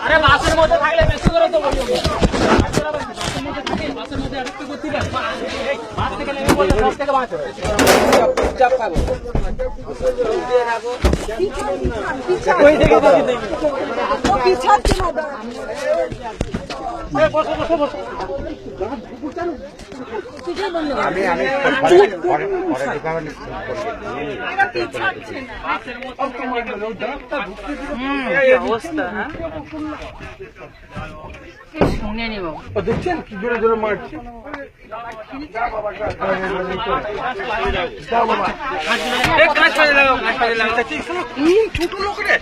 আরে বাসের মধ্যে থাকলে বেশি করে তো বলি বাসের মধ্যে থাকে বাসের মধ্যে আরেকটু করতে পারে বাস থেকে নেমে বললে সব থেকে বাঁচো চাপ খাবো ওই থেকে দেখি ও পিছাচ্ছে না বসো বসো বসো আমি অবস্থা শুনে নি বাবু দেখছেন কি জোরে জোরে মারছে ছোট লোক রে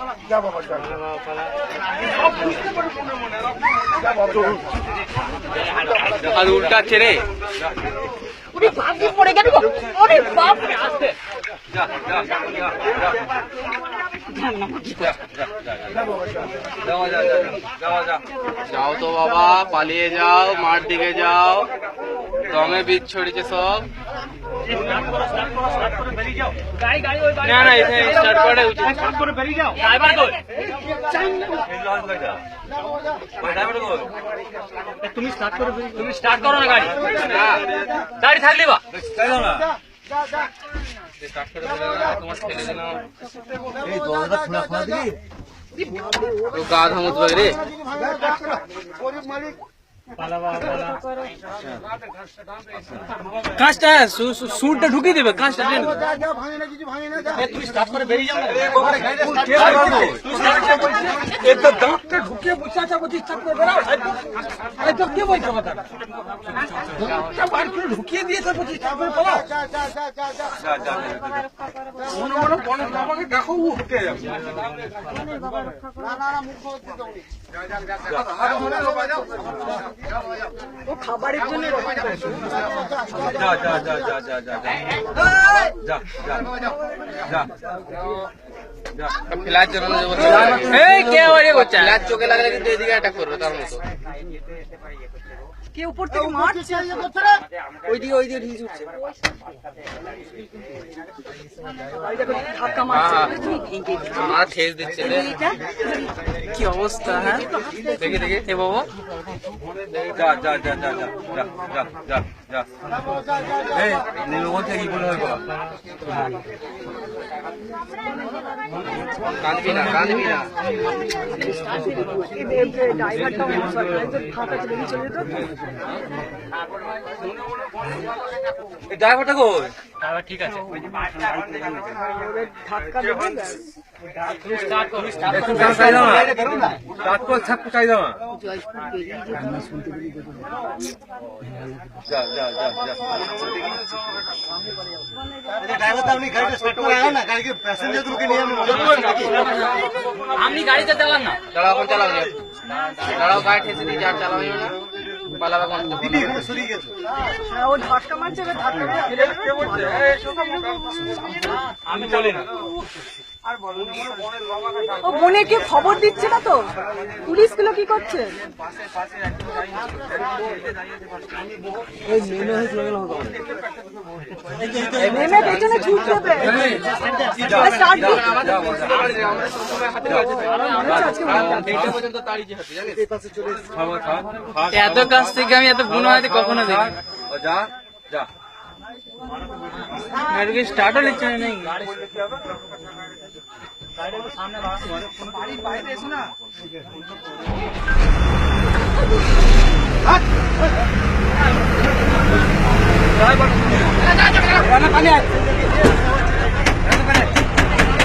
আর উল্টাচ্ছে রে পড়ে গেল বাপ আসতে যাও তো বাবা, পালিয়ে যাও, মাঠ দিকে যাও, দমে বীজ ছড়িয়েছে সব। না না, এখানে স্টার্ট করে উচিত। তুমি স্টার্ট করো না গাড়ি, গাড়ি থাকলে বা তোমার ছেলে দিলাম গা ধামত রে। কাজটা সুরটা ঢুকিয়ে দেবে, কাজটা দাঁতটা ঢুকিয়ে বসে আছে কে বলছে কথা বার করে ঢুকিয়ে দিয়েছে প্রতিষ্ঠা করে পালা মনে মনে বনে বাবাকে দেখো উঠে যাবে ও খাবারের জন্য ফ্ল্যাশ জন্য চোখে লাগলে কিন্তু এদিকে অ্যাটাক করবে তার মতো। কে উপর থেকে মারছে, ওইদিকে ঢিস উঠছে, ধাক্কা মারছে, মার ঠেস দিচ্ছে রে। কি অবস্থা। হ্যাঁ দেখি দেখি এ বাবা কাঁদবি না, কাঁদবি না। ড্রাইভারটাও ফাঁকা ছিল, চলে যেত। ড্রাইভারটা কই? ড্রাইভার ঠিক আছে, ধাক্কা দেবে। আপনি গাড়িতে চালান না, দাঁড়াও, এখন চালাও না, দাঁড়াও, গাড়ি ঠেসে দিয়ে আর চালাও না, পালাবে কোন ও ধাক্কা মারছে, আমি চলি না। ও মনে কি খবর দিচ্ছে না তো, পুলিশ গুলো কি করছে? নেমে পেছনে ছুট দেবে। এত কাছ থেকে আমি এত গুণ হয়তো কখনো দেখি। স্টার্টও নিচ্ছে নেই। সামনে